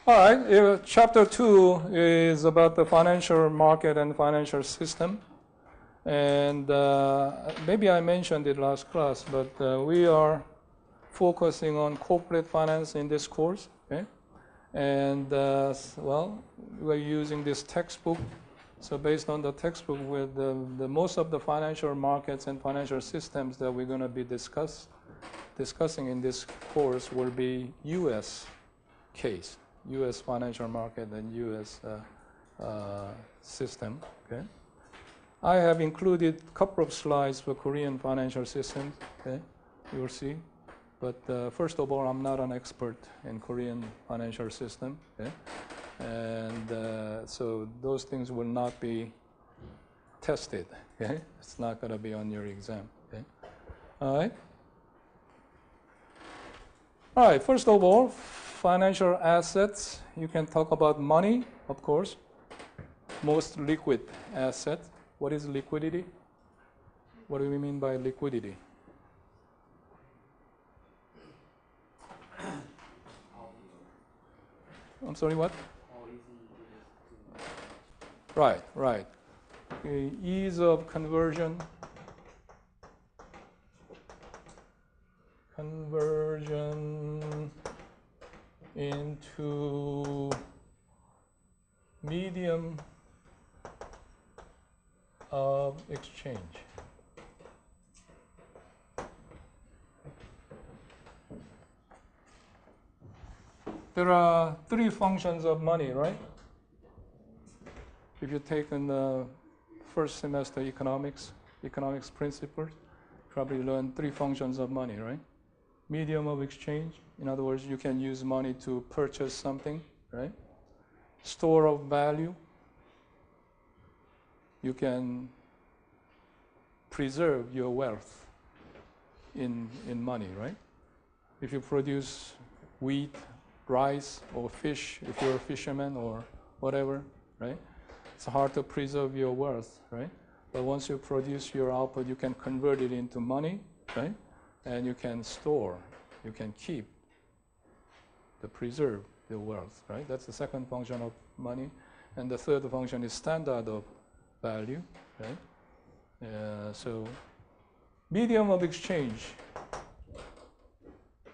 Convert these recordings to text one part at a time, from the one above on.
All right, chapter 2 is about the financial market and financial system. And maybe I mentioned it last class, but we are focusing on corporate finance in this course. Okay? And, well, we're using this textbook. So based on the textbook, with the most of the financial markets and financial systems that we're going to be discussing in this course will be U.S. case, U.S. financial market and U.S. System. Okay? I have included a couple of slides for Korean financial systems. Okay? You will see. But first of all, I'm not an expert in Korean financial system. Okay? And so those things will not be tested. Okay? It's not going to be on your exam. Okay? All right? All right, first of all, financial assets. You can talk about money, of course. Most liquid asset. What is liquidity? What do we mean by liquidity? I'm sorry, what? Right, right. Okay, ease of conversion. Conversion into medium of exchange. There are three functions of money, right? If you take in the first semester economics principles, probably learn three functions of money, right? Medium of exchange. In other words, you can use money to purchase something, right? Store of value. You can preserve your wealth in money, right? If you produce wheat, rice, or fish, if you're a fisherman or whatever, right? It's hard to preserve your wealth, right? But once you produce your output, you can convert it into money, right? And you can store, you can keep, to preserve the wealth, right? That's the second function of money. And the third function is standard of value, right? So medium of exchange.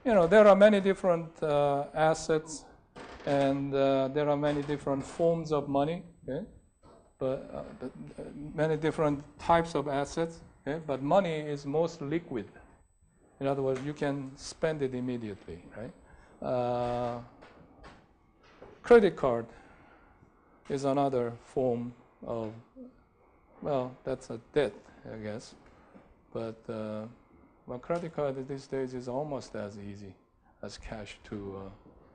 You know, there are many different assets, and there are many different forms of money, okay? But many different types of assets, okay? But money is most liquid. In other words, you can spend it immediately, right? Credit card is another form of, well, that's a debt, I guess. But well, credit card these days is almost as easy as cash to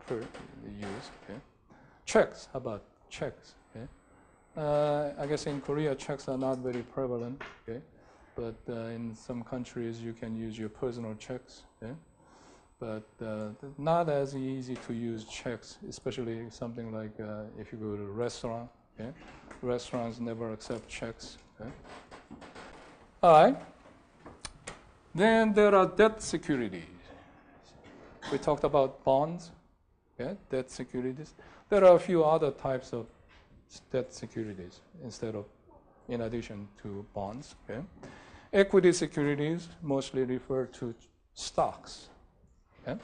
use. Okay? Checks, how about checks? Okay? I guess in Korea, checks are not very prevalent. Okay? But in some countries, you can use your personal checks. Okay? But not as easy to use checks, especially something like if you go to a restaurant. Okay? Restaurants never accept checks. Okay? All right. Then there are debt securities. We talked about bonds, okay? Debt securities. There are a few other types of debt securities in addition to bonds. Okay? Equity securities mostly refer to stocks. Okay?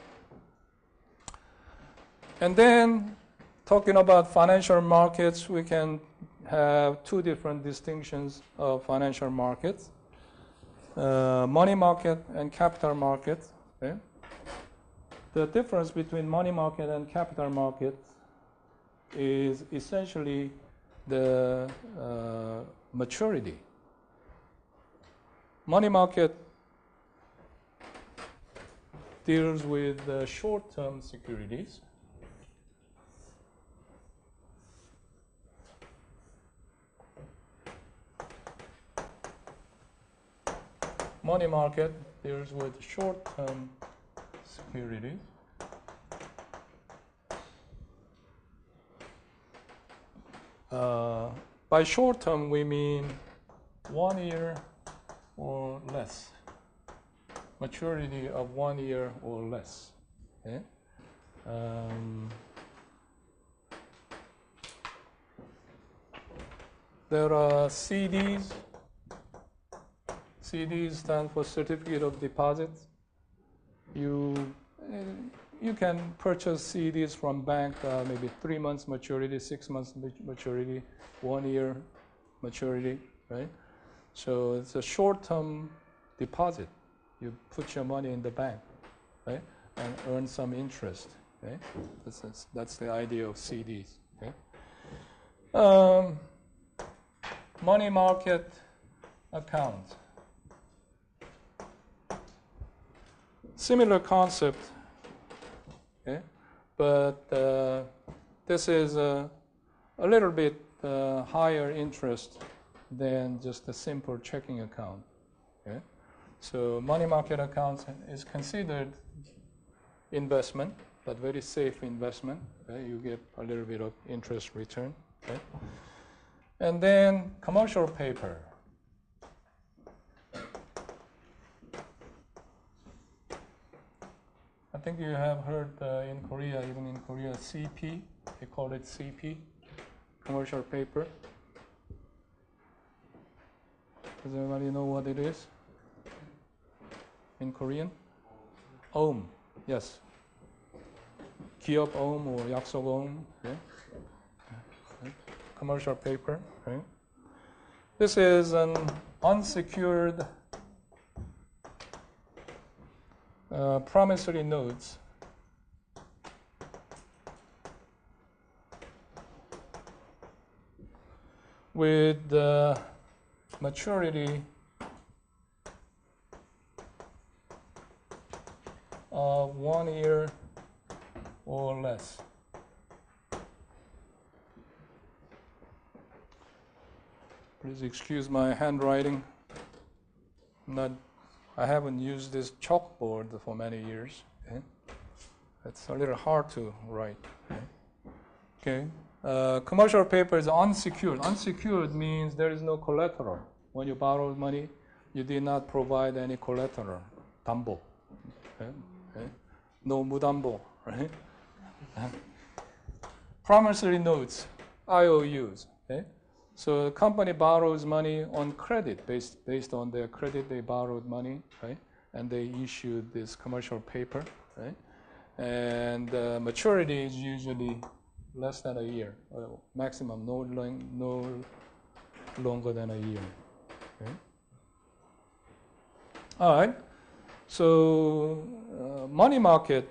And then talking about financial markets, we can have two different distinctions of financial markets. Money market and capital market. Okay? The difference between money market and capital market is essentially the maturity. Money market deals with short-term securities. Money market deals with short-term securities. By short-term, we mean 1 year or less. Maturity of 1 year or less. Okay? There are CDs. CDs stand for certificate of deposit. You can purchase CDs from bank, maybe 3 months maturity, 6 months maturity, 1 year maturity, right? So it's a short-term deposit. You put your money in the bank, right, and earn some interest. Okay? That's the idea of CDs. Okay? Money market account. Similar concept, okay? But this is a little bit higher interest than just a simple checking account. Okay? So money market account is considered investment, but very safe investment. Okay? You get a little bit of interest return. Okay? And then commercial paper. I think you have heard in Korea, even in Korea, CP. They call it CP, commercial paper. Does anybody know what it is in Korean? Ohm, yes. 기업 ohm or 약속 ohm. Okay. Commercial paper. Okay. This is an unsecured promissory notes with maturity of 1 year or less. Please excuse my handwriting. I haven't used this chalkboard for many years. Okay? It's a little hard to write. Okay. Commercial paper is unsecured. Unsecured means there is no collateral. When you borrow money, you did not provide any collateral. 담보. Okay? Okay? No 무담보. Right? Promissory notes, IOUs. Okay? So the company borrows money on credit, based on their credit, they borrowed money, right? And they issued this commercial paper, right? And maturity is usually less than a year, maximum no longer than a year. Okay? All right. So money market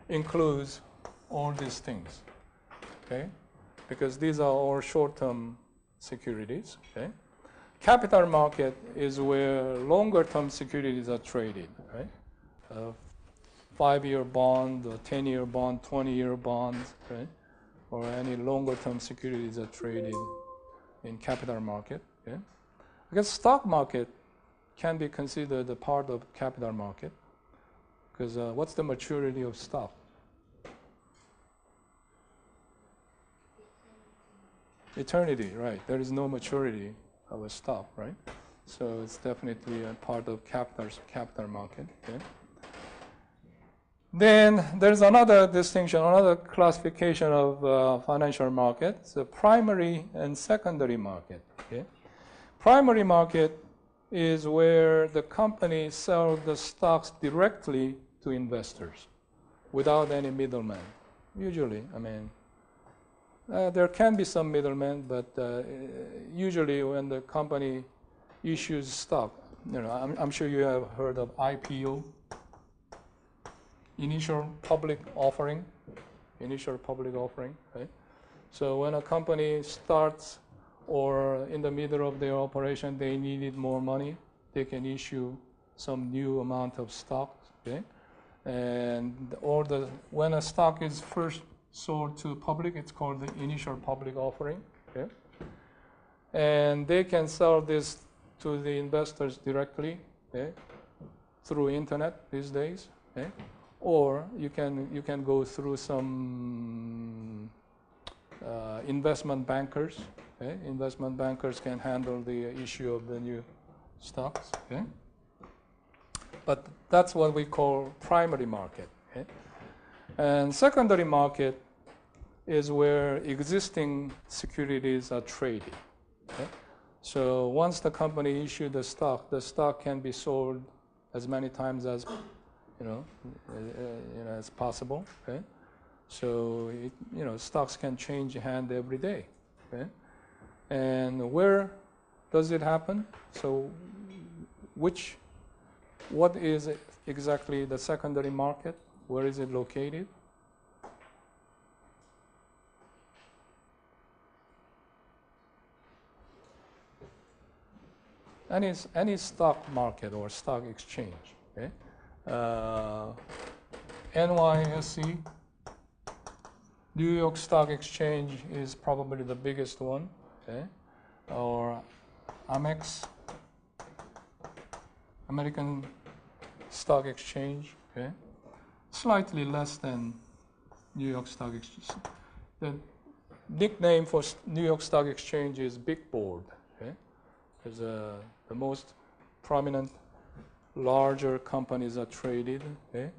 includes all these things. Okay. Because these are all short-term securities. Okay? Capital market is where longer-term securities are traded, right? 5-year bond, or 10-year bond, 20-year bonds, right? Or any longer-term securities are traded in capital market. Okay? I guess stock market can be considered a part of capital market, because what's the maturity of stock? Eternity, right? There is no maturity of a stock, right? So it's definitely a part of capital market. Okay? Then there's another distinction, another classification of financial market. So primary and secondary market. Okay? Primary market is where the company sells the stocks directly to investors without any middleman. Usually, I mean, there can be some middlemen, but usually when the company issues stock, you know, I'm sure you have heard of IPO, initial public offering, right? So when a company starts or in the middle of their operation, they needed more money, they can issue some new amount of stock, okay? And when a stock is first sold to public, it's called the initial public offering. Okay? And they can sell this to the investors directly, okay, through internet these days. Okay? Or you can go through some investment bankers. Okay? Investment bankers can handle the issue of the new stocks. Okay? But that's what we call primary market. Okay? And secondary market is where existing securities are traded. Okay? So once the company issued the stock can be sold as many times as as possible. Okay? So stocks can change hand every day. Okay? And where does it happen? So what is exactly the secondary market? Where is it located? Any stock market or stock exchange. Okay? NYSE, New York Stock Exchange is probably the biggest one. Okay? Or Amex, American Stock Exchange. Okay? Slightly less than New York Stock Exchange. The nickname for New York Stock Exchange is Big Board. Okay? Because the most prominent, larger companies are traded. Okay?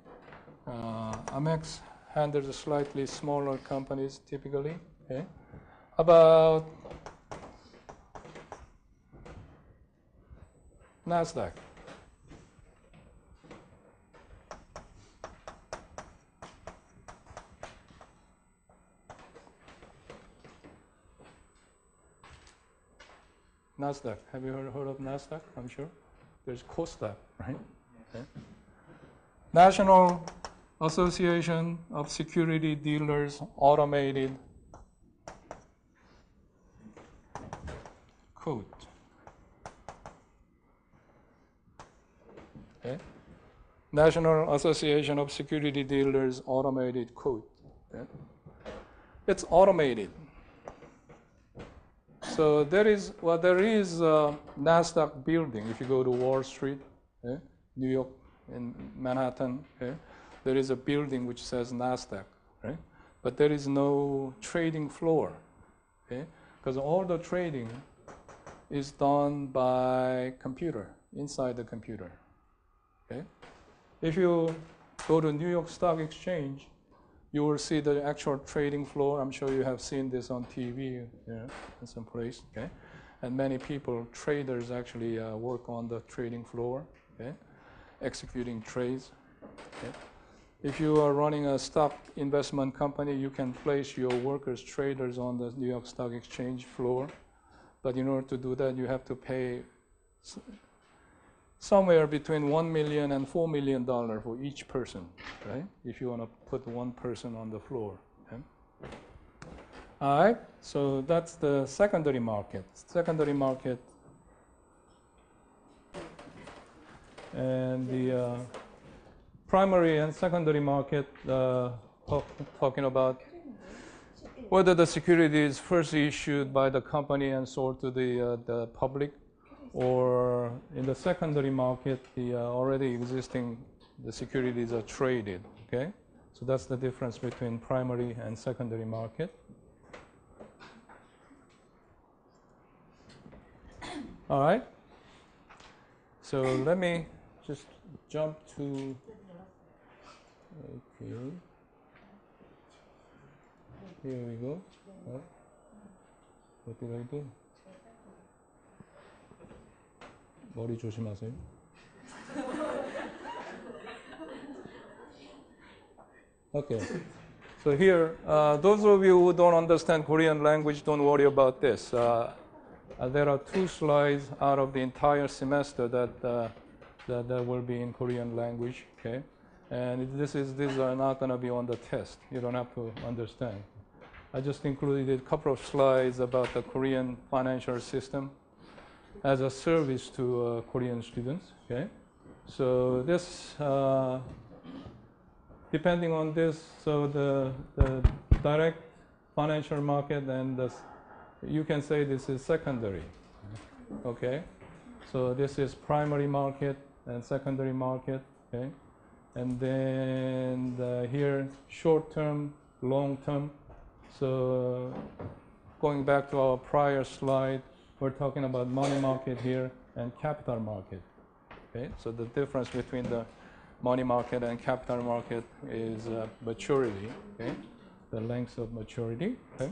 Amex handles the slightly smaller companies typically. Okay? About NASDAQ. NASDAQ. Have you heard of NASDAQ? I'm sure. There's COSDAQ, right? Okay. National Association of Security Dealers Automated Code. Okay. National Association of Security Dealers Automated Code. Okay. It's automated. So there is a NASDAQ building. If you go to Wall Street, New York, in Manhattan, there is a building which says NASDAQ, right? But there is no trading floor, because all the trading is done by computer, inside the computer. Okay? If you go to New York Stock Exchange, you will see the actual trading floor. I'm sure you have seen this on TV in some place. Okay? And many people, traders, actually work on the trading floor, executing trades. Okay? If you are running a stock investment company, you can place your workers, traders, on the New York Stock Exchange floor. But in order to do that, you have to pay somewhere between $1 million and $4 million for each person, right? If you want to put one person on the floor. Okay? All right, so that's the secondary market. Secondary market, and the primary and secondary market, talking about whether the security is first issued by the company and sold to the public, or in the secondary market, the already existing the securities are traded. Okay, so that's the difference between primary and secondary market. All right. So let me just jump to. Okay. Here we go. What did I do? 머리 조심하세요. Okay. So here, those of you who don't understand Korean language, don't worry about this. There are 2 slides out of the entire semester that will be in Korean language. Okay, and these are not going to be on the test. You don't have to understand. I just included a couple of slides about the Korean financial system as a service to Korean students. Okay, so this, depending on this, so the direct financial market and you can say this is secondary. Okay, so this is primary market and secondary market. Okay, and then here short term, long term. So going back to our prior slide, we're talking about money market here and capital market. Okay, so the difference between the money market and capital market is maturity. Okay, the length of maturity. Okay.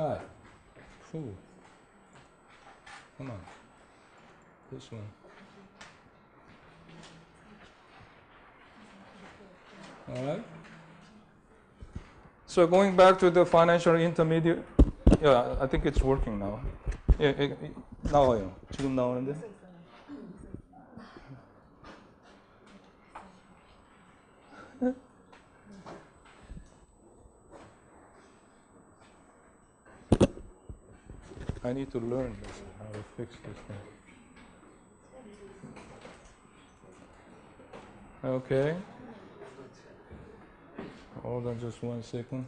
Hi. Cool. Come on. This one. All right. So going back to the financial intermediate, yeah, I think it's working now. 예, 나와요. 지금 나오는데. I need to learn this, how to fix this thing. Okay. Hold on just 1 second.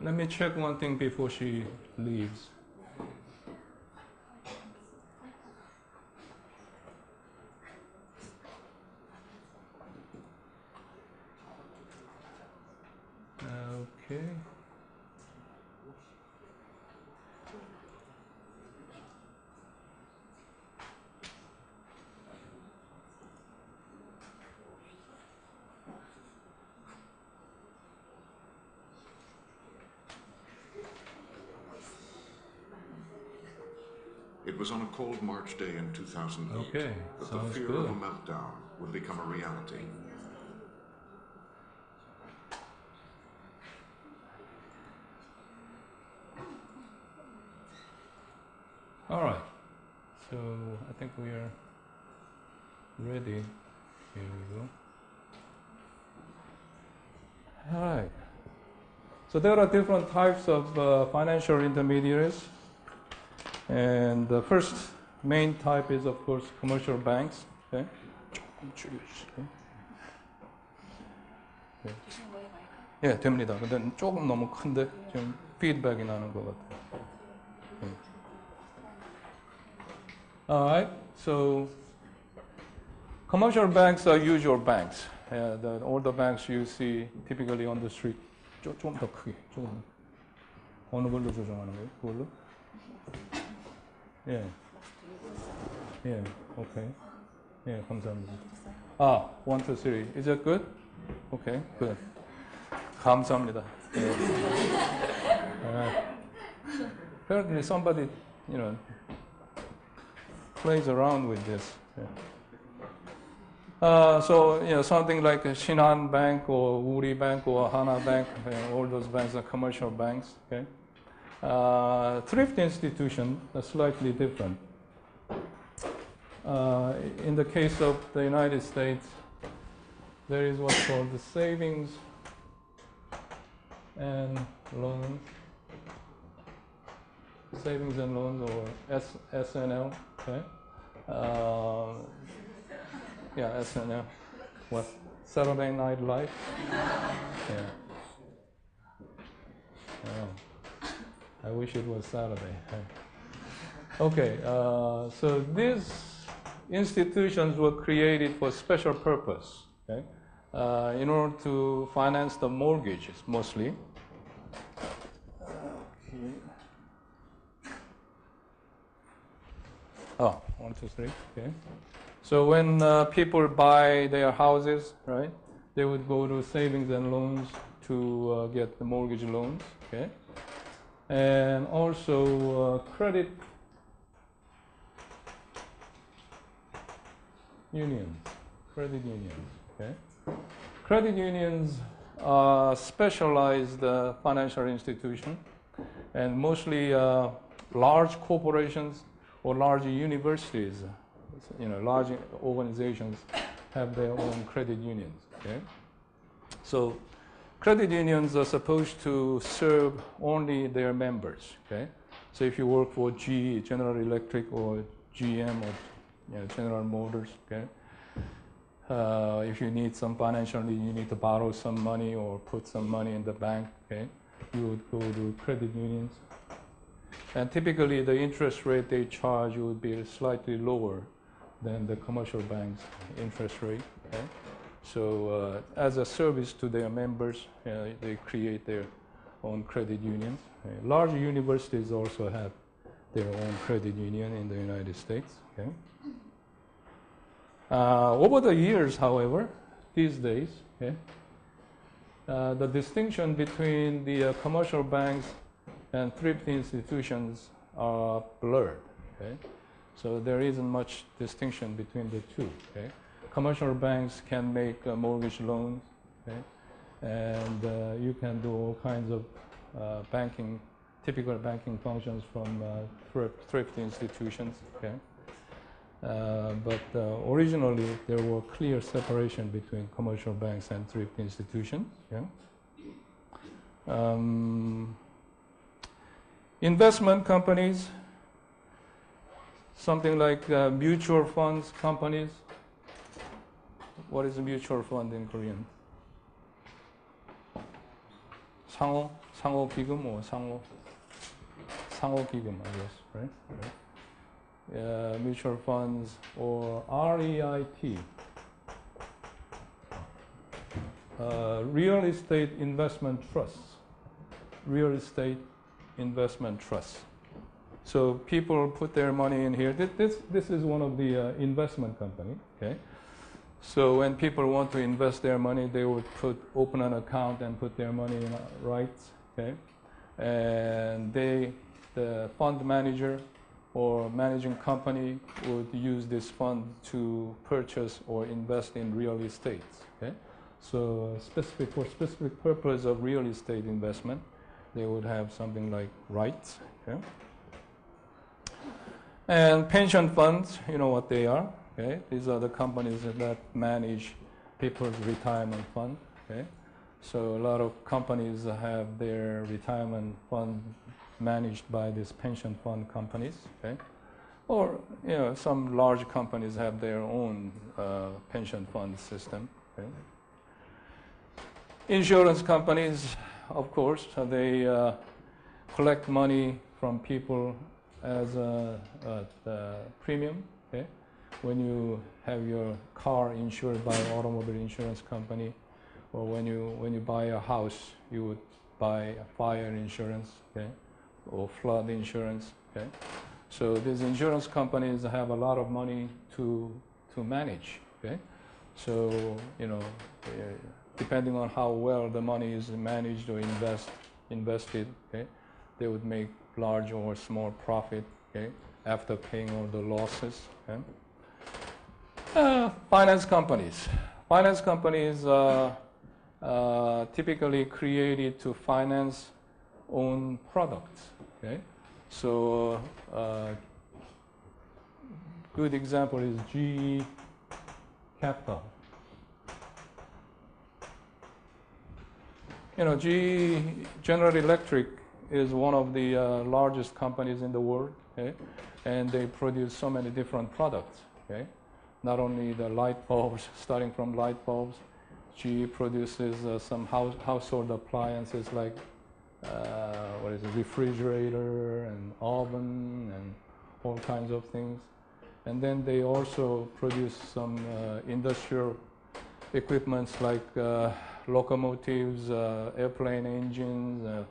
Let me check one thing before she leaves. Okay. It was on a cold March day in 2008 Okay, that the fear of a meltdown would become a reality. All right. So I think we are ready. Here we go. All right. So there are different types of financial intermediaries. And the first main type is, of course, commercial banks. Okay? 조금 줄여주실까요? 네. 예, 됩니다. 근데 조금 너무 큰데 지금 피드백이 나는 것 같아요. 네. Alright, so commercial banks are usual banks. All the banks you see typically on the street. 좀 더 크게, 조금. 어느 걸로 조정하는 거예요? 그걸로? 예. 예, 오케이. 예, 감사합니다. 아, 1, 2, 3. Is that good? Okay, good. 감사합니다. 예. Apparently somebody, plays around with this. Yeah. So, something like Shinhan Bank or Uri Bank or Hana Bank, all those banks are commercial banks. Okay. Thrift institution are slightly different. In the case of the United States, there is what's called the savings and loans. Savings and loans, or SNL. Okay. Yeah, SNL. What? Saturday Night Live. Yeah. Oh. I wish it was Saturday. Okay, so these institutions were created for special purpose, okay? In order to finance the mortgages, mostly. Okay. Oh, 1, 2, 3, okay. So when people buy their houses, right, they would go to savings and loans to get the mortgage loans, okay? And also credit unions, okay? Credit unions are specialized financial institutions, and mostly large corporations or large universities, large organizations have their own credit unions, okay? So credit unions are supposed to serve only their members, okay? So if you work for GE, General Electric, or GM, or General Motors, okay? If you need some financial need, you need to borrow some money or put some money in the bank, okay? You would go to credit unions. And typically the interest rate they charge would be slightly lower than the commercial bank's interest rate, okay? So as a service to their members, they create their own credit unions. Large universities also have their own credit union in the United States. Okay? Over the years, however, these days, okay, the distinction between the commercial banks and thrift institutions are blurred. Okay? So there isn't much distinction between the two. Okay? Commercial banks can make mortgage loans, okay? And you can do all kinds of typical banking functions from thrift institutions. Okay? But originally, there were clear separation between commercial banks and thrift institutions. Yeah? Investment companies, something like mutual funds companies. What is a mutual fund in Korean? 상호기금 or 상호기금, I guess, right? Mutual funds or REIT, real estate investment trusts. Real estate investment trusts. So people put their money in here. This is one of the investment company. Okay. So when people want to invest their money, they would open an account and put their money in rights. Okay. And the fund manager or managing company would use this fund to purchase or invest in real estate. Okay? So for specific purpose of real estate investment, they would have something like rights. Okay? And pension funds, you know what they are. Okay? These are the companies that manage people's retirement fund. Okay? So a lot of companies have their retirement fund managed by these pension fund companies, okay? Or some large companies have their own pension fund system. Okay? Insurance companies, of course, they collect money from people as a premium. Okay? When you have your car insured by an automobile insurance company, or when you buy a house, you would buy fire insurance. Okay? Or flood insurance. Okay? So these insurance companies have a lot of money to manage. Okay? So depending on how well the money is managed or invested, okay, they would make large or small profit, okay, after paying all the losses. Okay? Finance companies. Finance companies are typically created to finance own products. Okay, so good example is GE Capital. GE General Electric is one of the largest companies in the world, okay? And they produce so many different products. Okay, not only the light bulbs, starting from light bulbs, GE produces some household appliances like refrigerator and oven and all kinds of things. And then they also produce some industrial equipments like locomotives, airplane engines,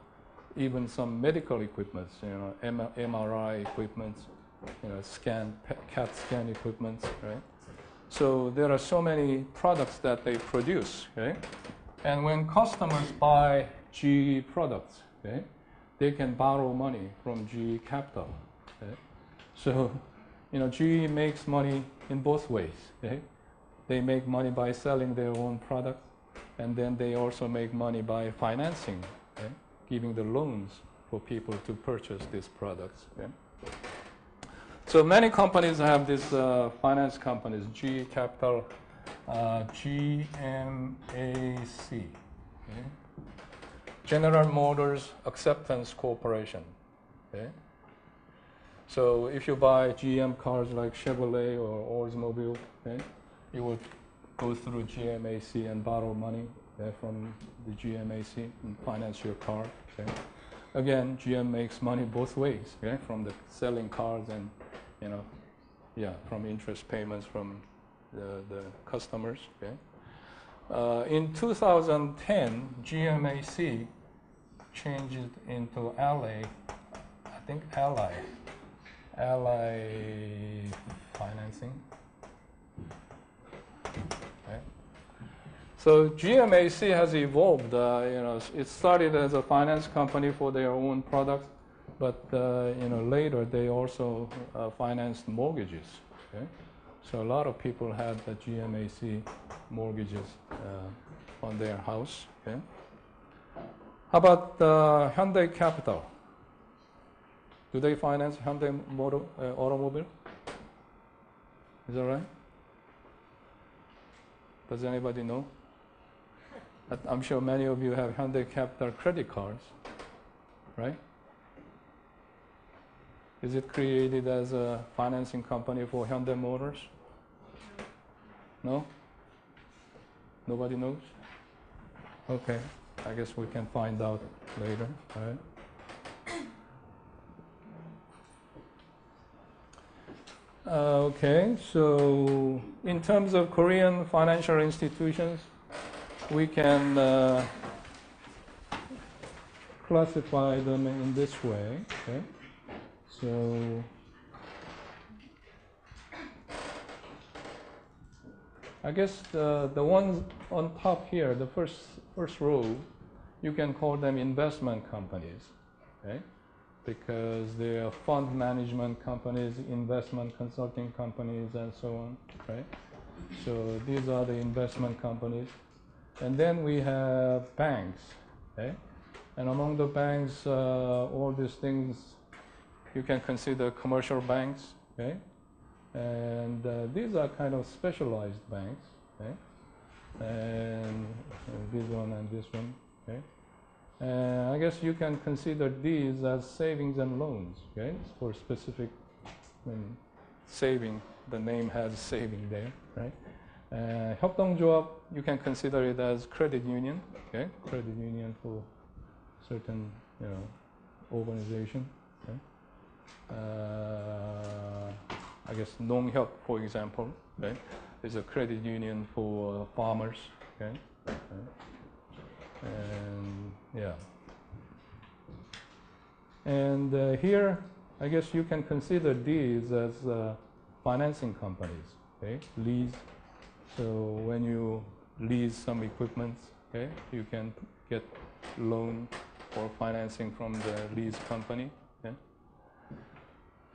even some medical equipments, MRI equipments, CAT scan equipments, right? So there are so many products that they produce, okay? And when customers buy GE products, okay, they can borrow money from GE Capital. Okay? So, GE makes money in both ways. Okay? They make money by selling their own products, and then they also make money by financing, okay? Giving the loans for people to purchase these products. Okay? So many companies have these finance companies, GE Capital, GMAC. Okay? General Motors Acceptance Corporation. Okay? So if you buy GM cars like Chevrolet or Oldsmobile, okay, you would go through GMAC and borrow money from the GMAC and finance your car. Okay? Again, GM makes money both ways, okay, from the selling cars and from interest payments from the customers. Okay? In 2010, GMAC changed it into Ally Financing. So GMAC has evolved. It started as a finance company for their own products, but later they also financed mortgages. Okay? So a lot of people had the GMAC mortgages on their house. Okay? How about Hyundai Capital? Do they finance Hyundai automobile? Is that right? Does anybody know? I'm sure many of you have Hyundai Capital credit cards, right? Is it created as a financing company for Hyundai Motors? No? Nobody knows? Okay, I guess we can find out later, right? Okay, so in terms of Korean financial institutions, we can classify them in this way. Okay? So I guess the ones on top here, the first row, you can call them investment companies. Okay? Because they are fund management companies, investment consulting companies, and so on, right? So these are the investment companies. And then we have banks, okay? And among the banks, all these things, you can consider commercial banks, okay? And these are kind of specialized banks, okay? And this one and this one, okay? I guess you can consider these as savings and loans, okay? For specific saving, the name has saving there, right? 협동조합, you can consider it as credit union, okay? Credit union for certain, organization, okay? I guess 농협, for example, okay? Is a credit union for farmers, okay? And yeah. And here, I guess you can consider these as financing companies, okay? Lease. So when you lease some equipment, okay, you can get loan or financing from the lease company, okay?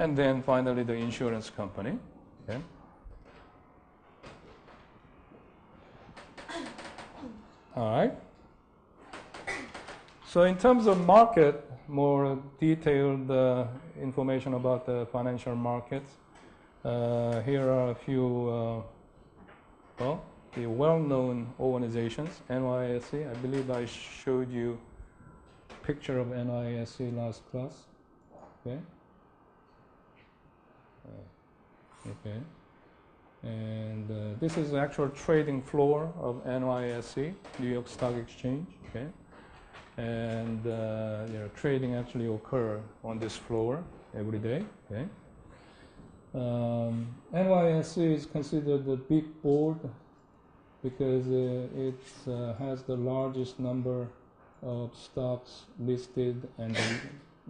And then finally the insurance company, okay? All right. So in terms of market, more detailed information about the financial markets. Here are a few, the well-known organizations. NYSE, I believe I showed you a picture of NYSE last class. Okay. Okay. And this is the actual trading floor of NYSE, New York Stock Exchange. Okay. And trading actually occur on this floor every day. Okay. NYSE is considered the big board because it has the largest number of stocks listed and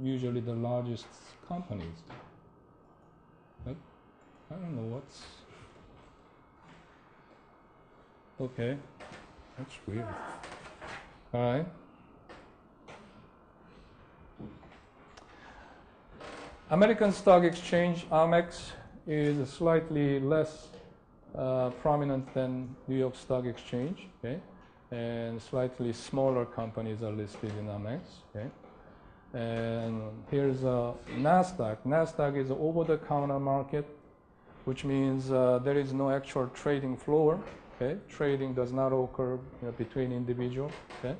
usually the largest companies. But I don't know what's... Okay, that's weird. All right. American Stock Exchange, AMEX, is slightly less prominent than New York Stock Exchange, okay? And slightly smaller companies are listed in AMEX, okay? And here's NASDAQ. NASDAQ is an over-the-counter market, which means there is no actual trading floor, okay? Trading does not occur between individuals, okay?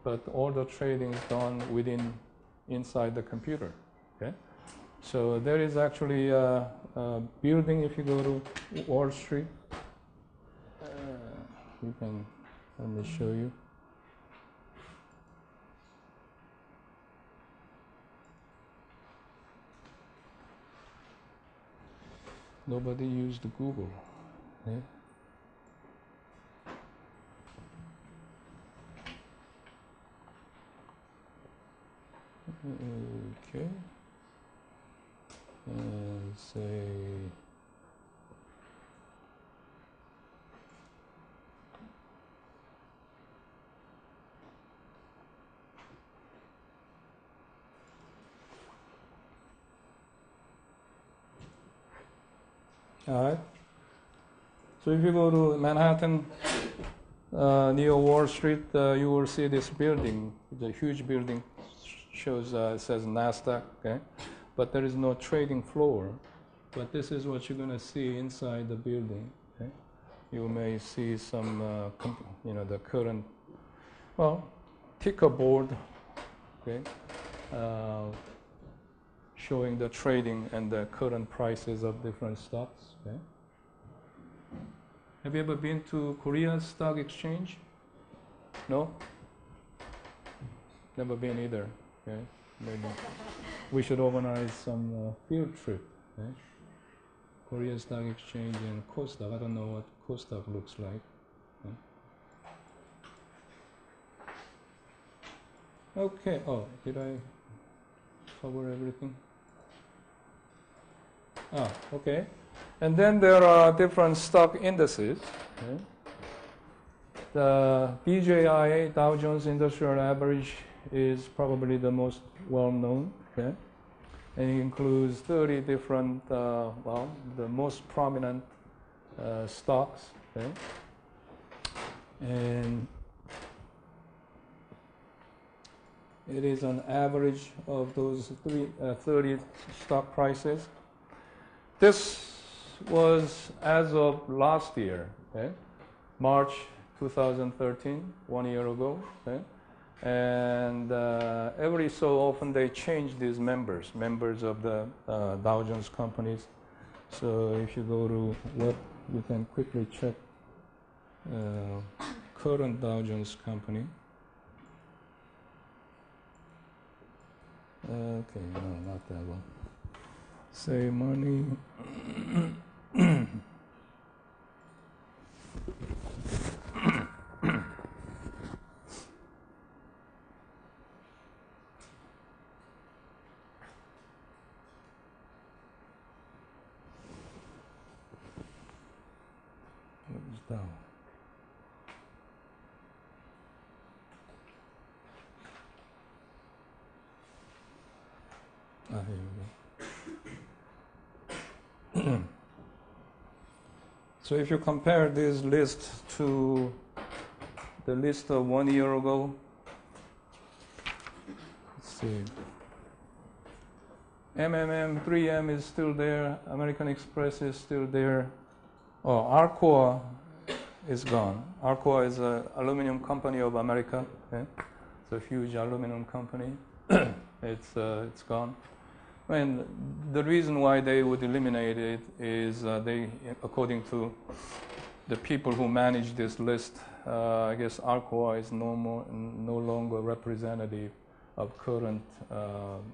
But all the trading is done inside the computer, okay? So there is actually a building if you go to Wall Street. Let me show you. Nobody used Google. Okay. Okay. And say All right. So if you go to Manhattan, near Wall Street, you will see this building. The huge building shows it says NASDAQ. Okay, but there is no trading floor. But this is what you're going to see inside the building. Okay? You may see some, the current, ticker board. Okay. Showing the trading and the current prices of different stocks. Okay. Have you ever been to Korea Stock Exchange? No? Never been either. Okay. Maybe we should organize some field trip. Okay. Korea Stock Exchange and Kosdaq. I don't know what Kosdaq looks like. Okay. Oh, did I cover everything? Okay. And then there are different stock indices. Okay. The DJI, Dow Jones Industrial Average, is probably the most well-known. Okay. And it includes 30 different, the most prominent stocks. Okay. And it is an average of those 30 stock prices. This was as of last year, okay? March 2013, 1 year ago. Okay? And every so often they change these members of the Dow Jones companies. So if you go to web, you can quickly check current Dow Jones company. Okay, no, not that one. Save money. Down. Here we go. So if you compare this list to the list of 1 year ago, let's see. MMM, 3M is still there. American Express is still there. Oh, Arcoa is gone. Arcoa is an aluminum company of America. Okay? It's a huge aluminum company. It's gone. And the reason why they would eliminate it is they, according to the people who manage this list, I guess Arcoa is no longer representative of current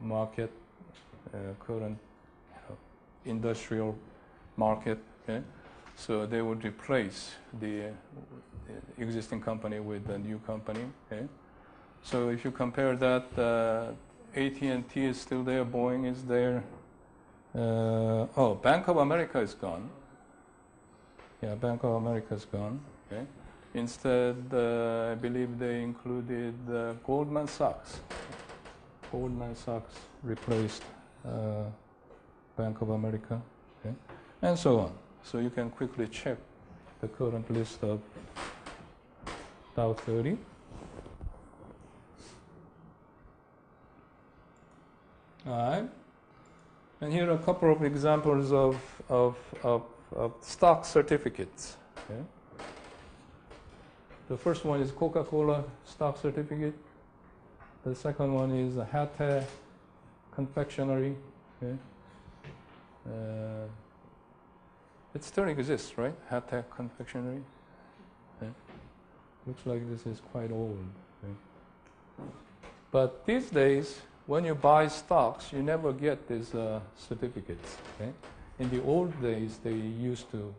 market, current industrial market. Okay? So they would replace the existing company with a new company. Okay? So if you compare that, AT&T is still there, Boeing is there. Bank of America is gone. Yeah, Bank of America is gone. Okay. Instead, I believe they included Goldman Sachs. Goldman Sachs replaced Bank of America. Okay. And so on. So you can quickly check the current list of Dow 30. All right. And here are a couple of examples of stock certificates. Okay. The first one is Coca-Cola stock certificate. The second one is Hatteh Confectionery. Okay. It still exists, right? Hatteh Confectionery. Okay. Looks like this is quite old. Okay. But these days, when you buy stocks, you never get these certificates. Okay? In the old days, they used to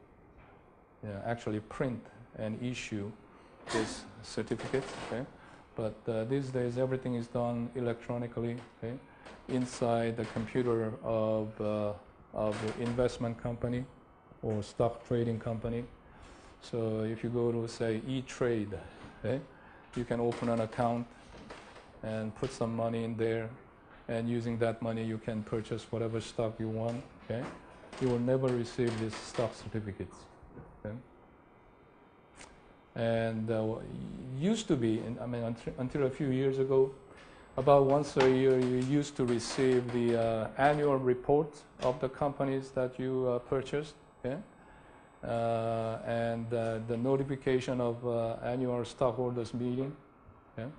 actually print and issue these certificates. Okay? But these days, everything is done electronically. Okay? Inside the computer of the investment company or stock trading company. So if you go to, say, E-Trade, okay? You can open an account and put some money in there, and using that money you can purchase whatever stock you want. Okay, you will never receive these stock certificates. Okay? And used to be, I mean, until a few years ago, about once a year, you used to receive the annual report of the companies that you purchased, okay? And the notification of annual stockholders meeting. Okay?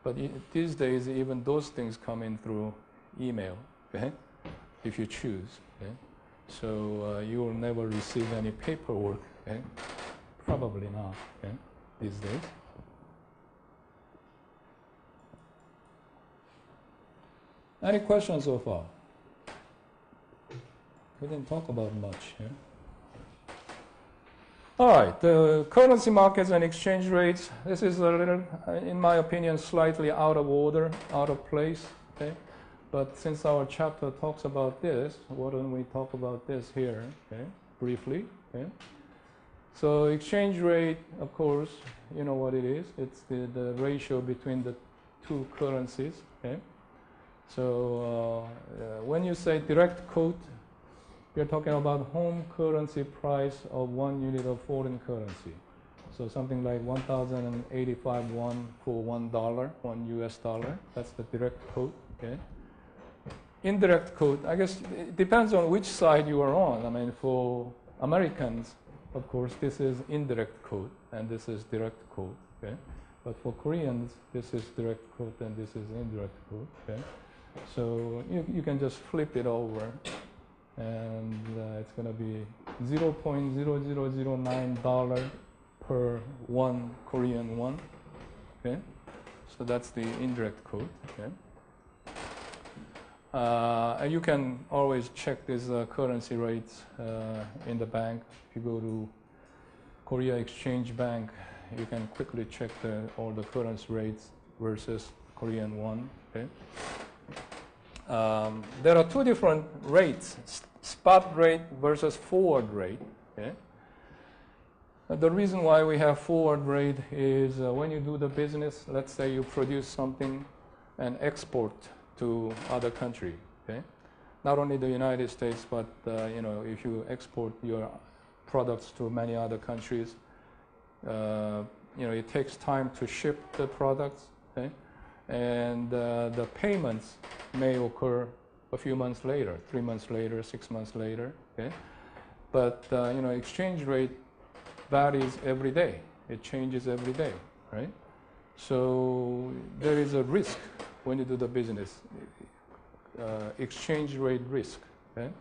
But these days, even those things come in through email, okay? If you choose. Okay? So you will never receive any paperwork. Okay? Probably not, okay, these days. Any questions so far? We didn't talk about much here. All right, the currency markets and exchange rates. This is a little, in my opinion, slightly out of order, out of place, okay? But since our chapter talks about this, why don't we talk about this here, okay, briefly, okay? So exchange rate, of course, you know what it is. It's the ratio between the two currencies. Okay? So when you say direct quote, you're talking about home currency price of 1 unit of foreign currency. So something like 1,085 won for $1, $1 US. That's the direct quote. Okay? Indirect quote, I guess it depends on which side you are on. I mean, for Americans, of course, this is indirect quote, and this is direct quote, okay? But for Koreans, this is direct quote, and this is indirect quote, okay? So you can just flip it over, and it's going to be $0.0009 per 1 Korean won, okay? So that's the indirect quote, okay? And you can always check these currency rates in the bank. If you go to Korea Exchange Bank, you can quickly check all the currency rates versus Korean won. Okay? There are two different rates, spot rate versus forward rate. Okay? The reason why we have forward rate is when you do the business, let's say you produce something and export to other country, okay? Not only the United States, but you know, if you export your products to many other countries, you know, it takes time to ship the products, okay? And the payments may occur a few months later, 3 months later, 6 months later, okay? But you know, exchange rate varies every day. It changes every day, right? So there is a risk when you do the business, exchange rate risk. Okay?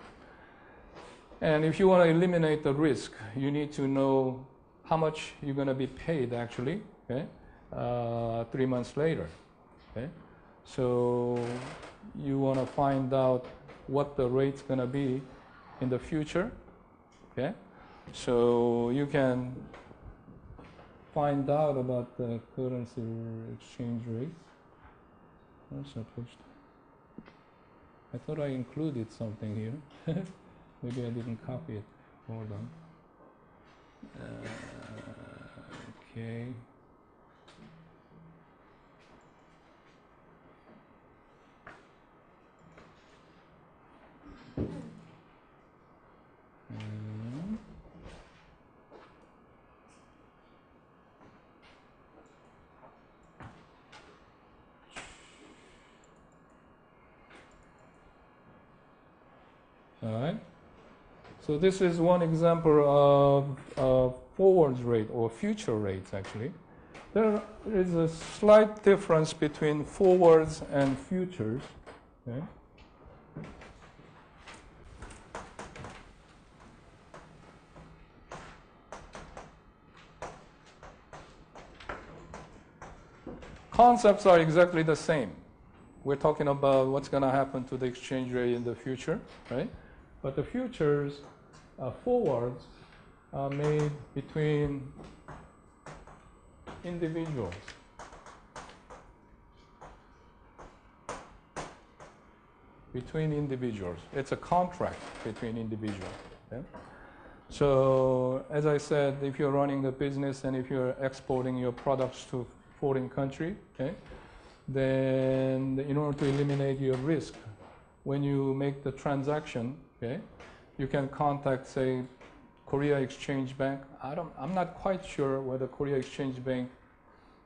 And if you want to eliminate the risk, you need to know how much you're going to be paid actually, okay? 3 months later. Okay? So you want to find out what the rate's going to be in the future. Okay? So you can find out about the currency exchange rates. I thought I included something here. Maybe I didn't copy it. Hold on. Okay. All right. So this is one example of forwards rate or future rates actually. There is a slight difference between forwards and futures. Okay. Concepts are exactly the same. We're talking about what's going to happen to the exchange rate in the future, right? But the futures, forwards, are made between individuals. Between individuals. It's a contract between individuals. Okay? So, as I said, if you're running a business and if you're exporting your products to foreign country, okay, then in order to eliminate your risk, when you make the transaction, okay, you can contact, say, Korea Exchange Bank. I'm not quite sure whether Korea Exchange Bank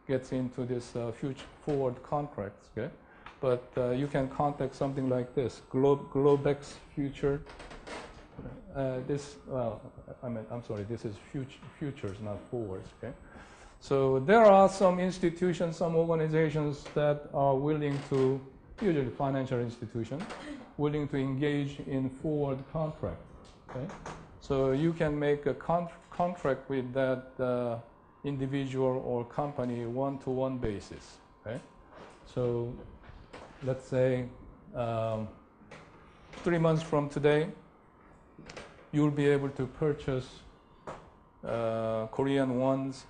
gets into this future forward contracts, okay? But you can contact something like this, Globex Future. I'm sorry, this is futures, not forwards, okay? So there are some institutions, some organizations that are willing to, usually financial institutions, willing to engage in forward contract, okay? So you can make a contract with that individual or company one-to-one basis, okay? So let's say 3 months from today, you'll be able to purchase Korean wons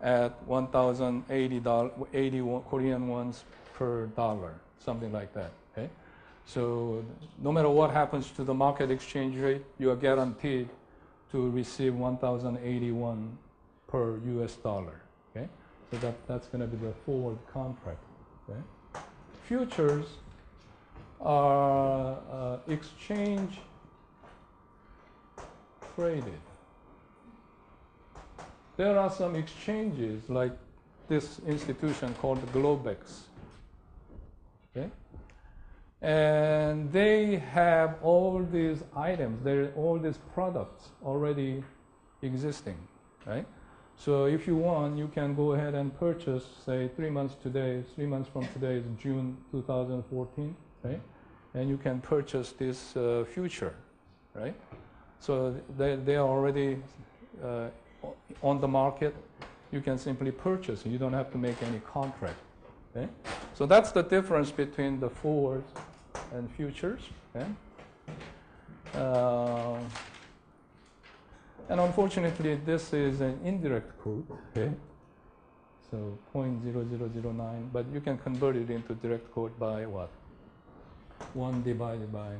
at 1,080 Korean wons per dollar, something like that, okay? So no matter what happens to the market exchange rate, you are guaranteed to receive 1,081 per US dollar, okay? So that's going to be the forward contract, okay? Futures are exchange traded. There are some exchanges like this institution called Globex, okay? And they have all these items, all these products already existing, right? So if you want, you can go ahead and purchase, say, 3 months from today is June 2014, right? And you can purchase this future, right? So they are already on the market. You can simply purchase. You don't have to make any contract, okay? So that's the difference between the forwards and futures, okay? And unfortunately, this is an indirect code, okay? So 0.0009, but you can convert it into direct code by what? 1 divided by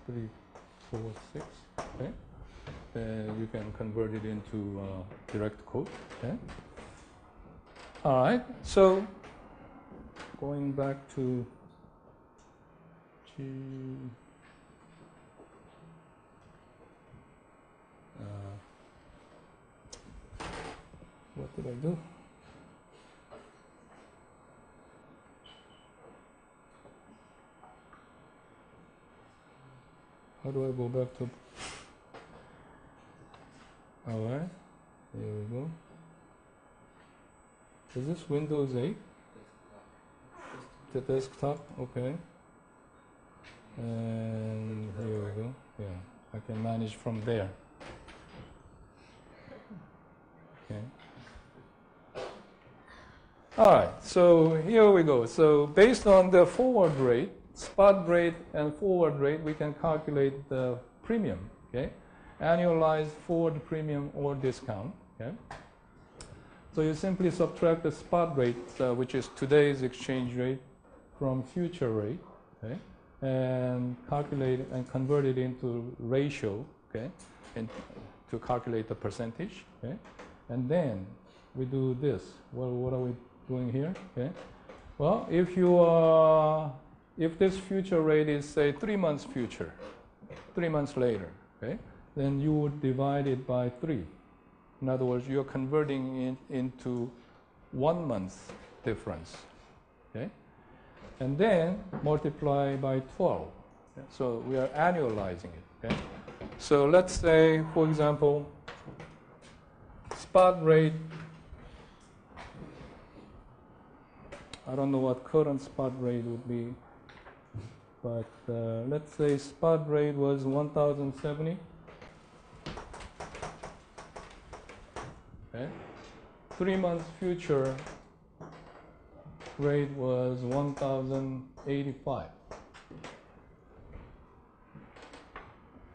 346, okay? You can convert it into direct code, okay? All right, so going back to what did I do? How do I go back to? All right, here we go. Is this Windows 8? The desktop, okay. And here we go. Yeah, I can manage from there. Okay. All right, so here we go. So based on the forward rate, spot rate and forward rate, we can calculate the premium, okay? Annualized forward premium or discount, okay? So you simply subtract the spot rate, which is today's exchange rate, from future rate, okay? And calculate and convert it into ratio, okay? And to calculate the percentage, okay? And then we do this. Well, what are we doing here, okay? Well, if this future rate is, say, 3 months future, 3 months later, okay? Then you would divide it by 3. In other words, you're converting it into 1 month difference, okay? And then multiply by 12. Okay? So we are annualizing it, okay? So let's say, for example, spot rate, I don't know what current spot rate would be, but let's say spot rate was 1,070. Okay. 3 months future rate was 1,085.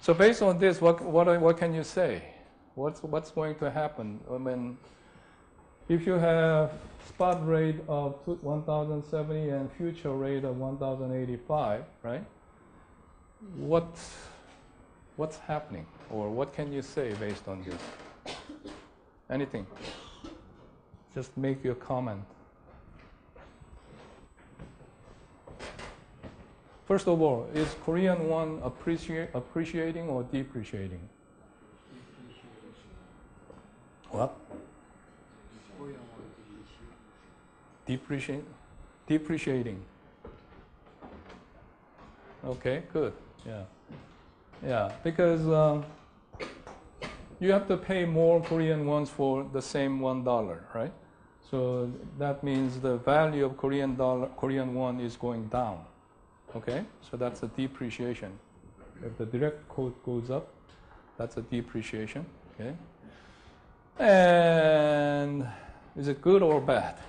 So based on this, what can you say? What's going to happen? I mean, if you have spot rate of 1,070 and future rate of 1,085, right? What's happening, or what can you say based on this? Anything? Just make your comment. First of all, is Korean won appreciating or depreciating? What? Depreciating. Okay, good. Yeah. Yeah, because you have to pay more Korean wons for the same $1, right? So that means the value of Korean won is going down. Okay, so that's a depreciation. If the direct quote goes up, that's a depreciation. Okay, and is it good or bad?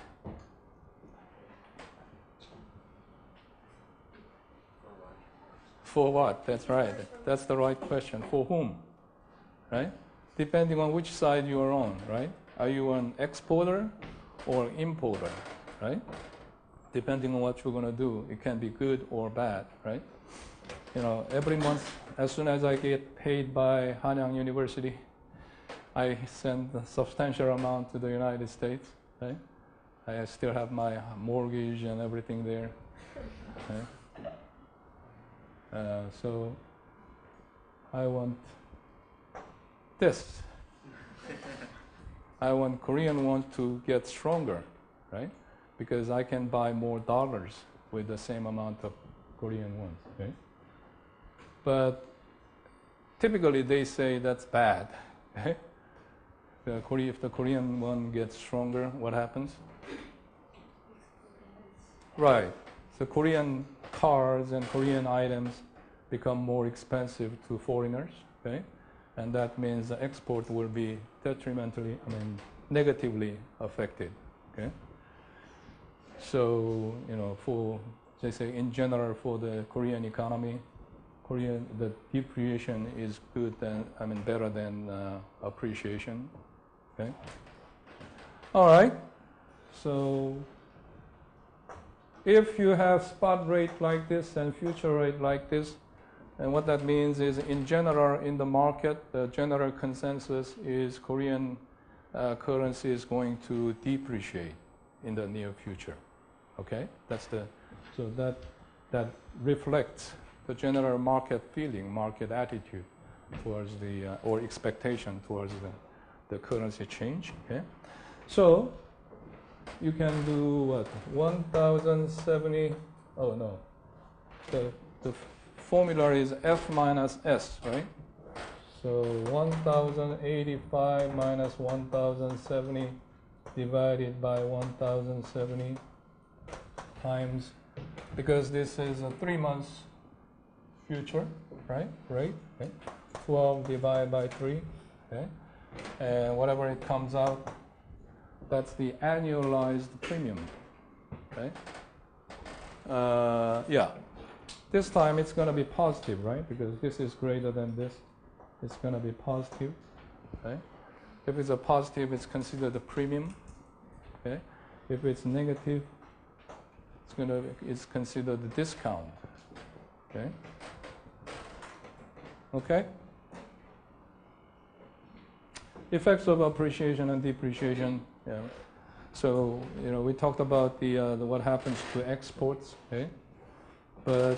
For what? That's right. That's the right question. For whom? Right? Depending on which side you are on, right? Are you an exporter or importer, right? Depending on what you're going to do, it can be good or bad, right? You know, every month, as soon as I get paid by Hanyang University, I send a substantial amount to the United States, right? I still have my mortgage and everything there, right? So I want this. I want Korean won to get stronger, right? Because I can buy more dollars with the same amount of Korean won, okay? But typically they say that's bad, okay? If the Korean won gets stronger, what happens? Right. So Korean cars and Korean items become more expensive to foreigners, okay? And that means the export will be negatively affected, okay? So, you know, they say in general for the Korean economy, the depreciation is better than appreciation, okay? All right, so if you have spot rate like this and future rate like this, and what that means is in general in the market, the general consensus is Korean currency is going to depreciate in the near future. Okay, so that reflects the general market feeling, market attitude towards or expectation towards the currency change. Okay, so you can do what? 1070. Oh no, the formula is F minus S, right? So 1085 minus 1070 divided by 1070 times, because this is a 3 months future, right? Right? Okay. 12 divided by 3, okay? And whatever it comes out, that's the annualized premium, okay? Yeah. This time it's going to be positive, right? Because this is greater than this. It's going to be positive, okay? If it's a positive, it's considered a premium, okay? If it's negative, it's considered a discount, okay? Okay? Effects of appreciation and depreciation. Yeah. So, you know, we talked about what happens to exports, okay? But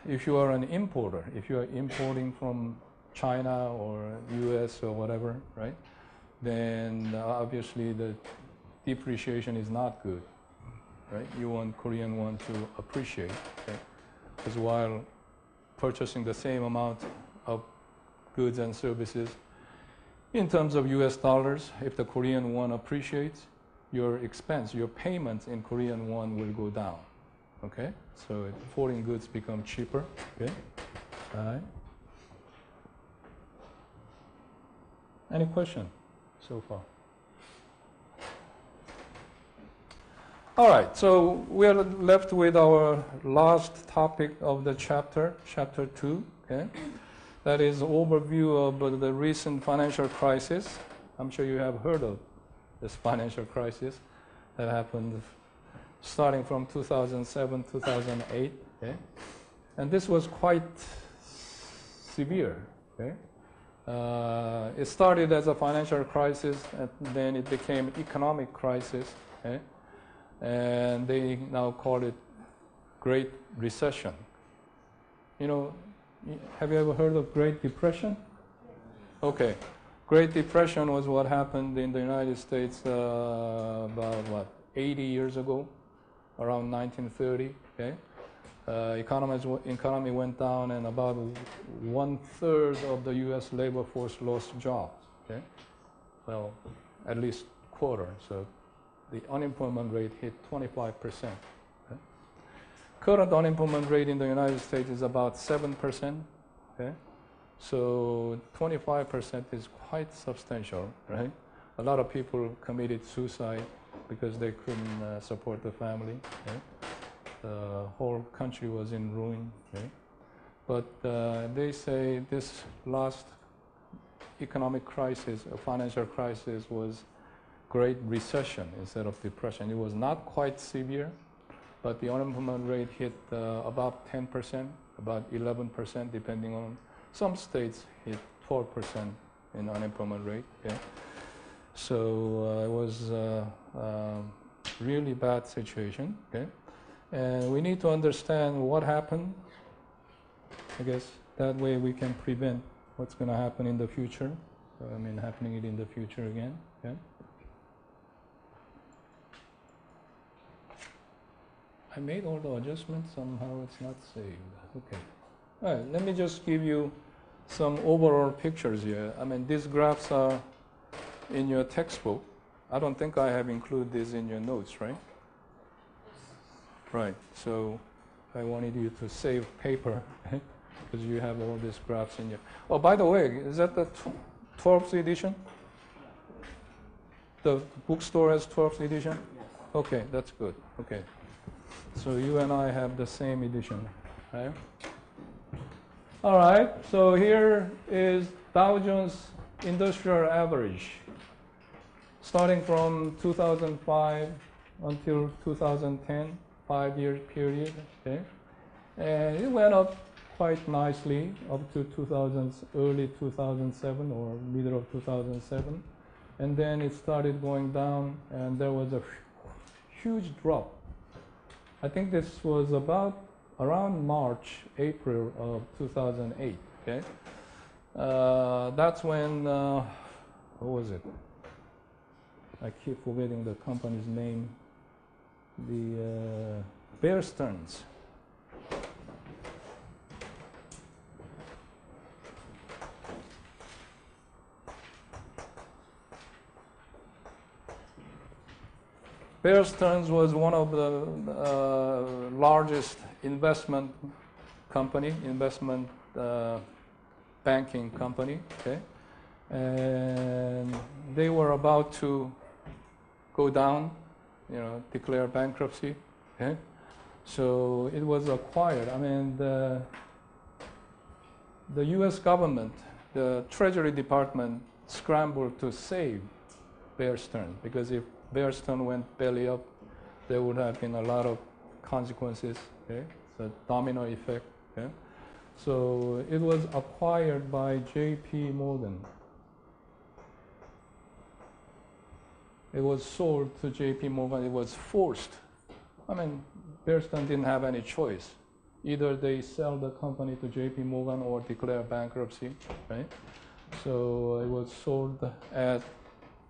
if you are an importer, if you are importing from China or US or whatever, right? Then obviously the depreciation is not good, right? You want Korean won to appreciate, okay? Because while purchasing the same amount of goods and services in terms of US dollars, if the Korean won appreciates, your expense, your payments in Korean won will go down, okay? So foreign goods become cheaper, okay? All right. Any question so far? All right, so we are left with our last topic of the chapter 2, okay? That is overview of the recent financial crisis. I'm sure you have heard of this financial crisis that happened starting from 2007, 2008, okay? And this was quite severe, okay? It started as a financial crisis, and then it became economic crisis, okay? And they now call it Great Recession, you know, have you ever heard of Great Depression? Okay. Great Depression was what happened in the United States about 80 years ago, around 1930. Okay, economy went down, and about 1/3 of the U.S. labor force lost jobs. Okay, well, at least quarter. So the unemployment rate hit 25%. Okay? Current unemployment rate in the United States is about 7%. Okay. So 25% is quite substantial, right? A lot of people committed suicide because they couldn't support the family. Okay? The whole country was in ruin. Okay? But they say this last economic crisis, financial crisis, was Great Recession instead of depression. It was not quite severe, but the unemployment rate hit about 10%, about 11%, depending on. Some states hit 12% in unemployment rate. Okay? So it was a really bad situation. Okay? And we need to understand what happened. I guess that way we can prevent what's going to happen in the future. Happening in the future again. Okay? I made all the adjustments. Somehow it's not saved. Okay. All right. Let me just give you some overall pictures here. These graphs are in your textbook. I don't think I have included this in your notes, right? Right. So I wanted you to save paper because you have all these graphs in your. Oh, by the way, is that the 12th edition? The bookstore has 12th edition? Okay, that's good. Okay. So you and I have the same edition, right? All right, so here is Dow Jones Industrial Average, starting from 2005 until 2010, 5-year period. Okay, and it went up quite nicely up to early 2007 or middle of 2007, and then it started going down, and there was a huge drop. I think this was around March, April of 2008. Okay, that's when what was it? I keep forgetting the company's name. The Bear Stearns. Bear Stearns was one of the largest investment banking company. Okay, and they were about to go down, declare bankruptcy. Okay, so it was acquired. The U.S. government, the Treasury Department, scrambled to save Bear Stearns, because if Bear Stearns went belly up, there would have been a lot of consequences. Okay, so domino effect. Okay, so it was acquired by J.P. Morgan. It was sold to J.P. Morgan. It was forced. Bear Stearns didn't have any choice. Either they sell the company to J.P. Morgan or declare bankruptcy, right? So it was sold at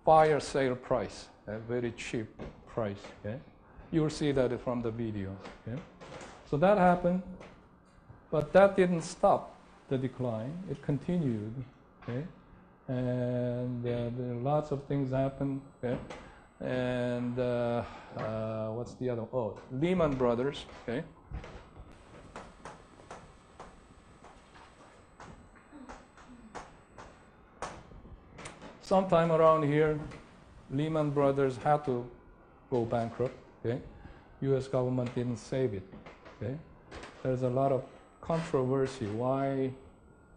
fire sale price, a very cheap price. Okay? You will see that from the video. Okay? So that happened, but that didn't stop the decline. It continued. Okay? And lots of things happened. Okay? And what's the other? Oh, Lehman Brothers. Okay? Sometime around here, Lehman Brothers had to go bankrupt. Okay? U.S. government didn't save it. Okay? There's a lot of controversy why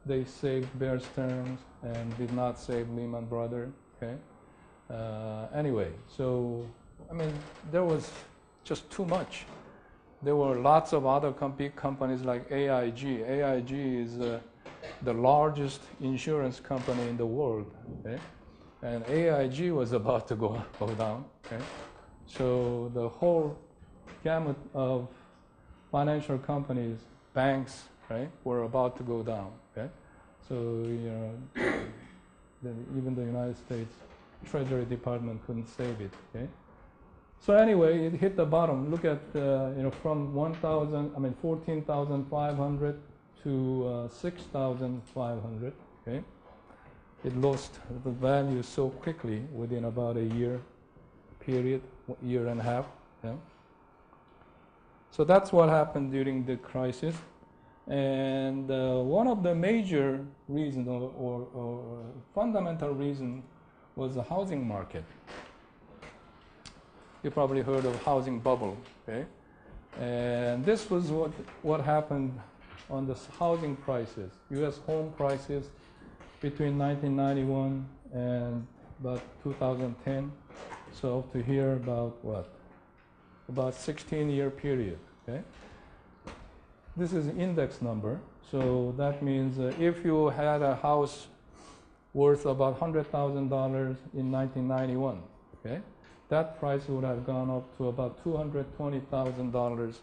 they saved Bear Stearns and did not save Lehman Brothers. Okay? Anyway, so there was just too much. There were lots of other big companies like AIG. AIG is the largest insurance company in the world. Okay? And AIG was about to go down. Okay? So the whole gamut of financial companies, banks, right, were about to go down. Okay, so even the United States Treasury Department couldn't save it. Okay, so anyway, it hit the bottom. Look at from 14,500 to 6,500. Okay, it lost the value so quickly within about a year period, year and a half. Yeah. So that's what happened during the crisis. And one of the major reasons or fundamental reason was the housing market. You probably heard of housing bubble, okay? And this was what happened on the housing prices, U.S. home prices between 1991 and about 2010. So up to here about what? About 16-year period, okay? This is index number, so that means if you had a house worth about $100,000 in 1991, okay, that price would have gone up to about $220,000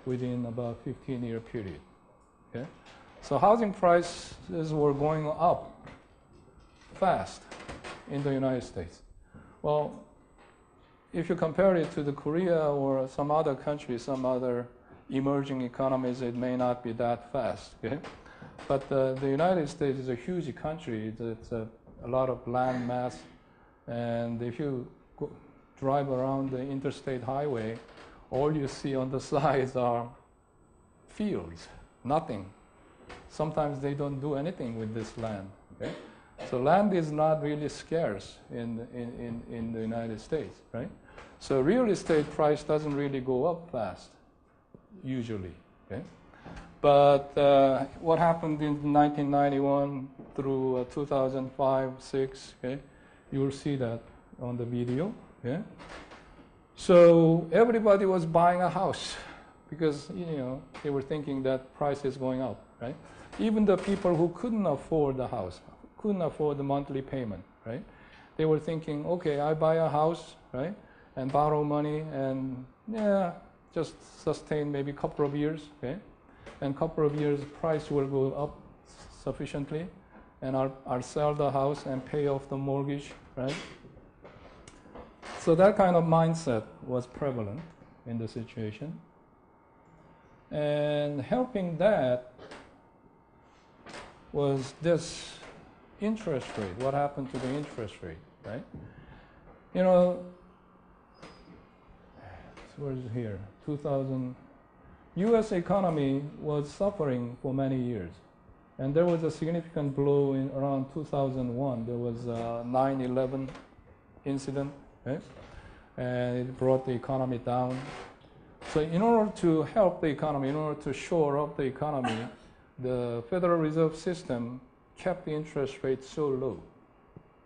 within about 15-year period, okay? So housing prices were going up fast in the United States. Well, if you compare it to the Korea or some other countries, some other emerging economies, it may not be that fast. Okay? But the United States is a huge country. It's a lot of land mass. And if you drive around the interstate highway, all you see on the sides are fields, nothing. Sometimes they don't do anything with this land. Okay? So land is not really scarce in the United States, right? So real estate price doesn't really go up fast, usually. Okay? But what happened in 1991 through 2005, 6, okay? You will see that on the video. Okay? So everybody was buying a house because they were thinking that price is going up, right? Even the people who couldn't afford the house, couldn't afford the monthly payment, right? They were thinking, okay, I buy a house, right, and borrow money and just sustain maybe a couple of years, okay? And a couple of years, price will go up sufficiently, and I'll sell the house and pay off the mortgage, right? So that kind of mindset was prevalent in the situation. And helping that was this interest rate. What happened to the interest rate, right? Where's it here? 2000. U.S. economy was suffering for many years. And there was a significant blow in around 2001. There was a 9/11 incident, right? And it brought the economy down. So in order to help the economy, in order to shore up the economy, the Federal Reserve System kept the interest rate so low.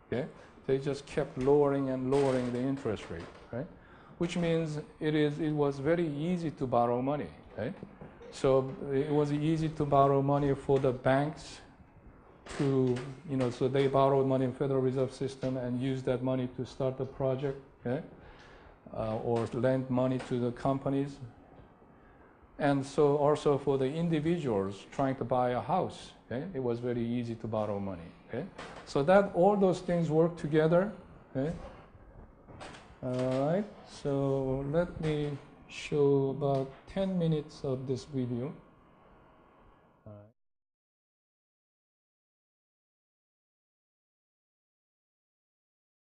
Okay? They just kept lowering and lowering the interest rate, right? Which means it was very easy to borrow money, right? So it was easy to borrow money for the banks to, so they borrowed money in Federal Reserve System and used that money to start the project, okay? Or lend money to the companies. And so also for the individuals trying to buy a house, okay? It was very easy to borrow money, okay? So that all those things work together, okay? All right, so let me show about 10 minutes of this video.